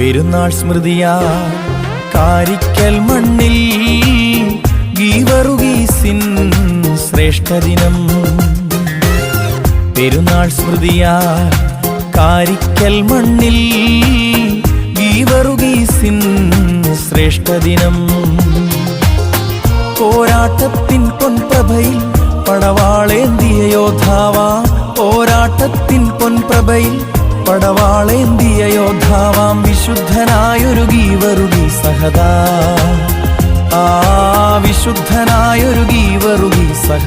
പെരുന്നാൾ സ്മൃതിയാ കാരിക്കൽ മണ്ണിൽ ഗീവറുഗീസിൻ ശ്രേഷ്ഠദിനം. പെരുന്നാൾ സ്മൃതിയാ കാരിക്കൽ മണ്ണിൽ ഗീവറുഗീസിൻ ശ്രേഷ്ഠദിനം. പോരാട്ടത്തിൻ പൊൻപ്രഭയിൽ പടവാളേന്തിയ യോദ്ധാവാ, പോരാട്ടത്തിൻ പൊൻപ്രഭയിൽ പടവാളേന്തിയ യോദ്ധാവാം വിശുദ്ധനായൊരു ഗീവറുഗീസ് സഹദാ, ആ വിശുദ്ധനായൊരു ഗീവറുഗീസ് സഹദാ.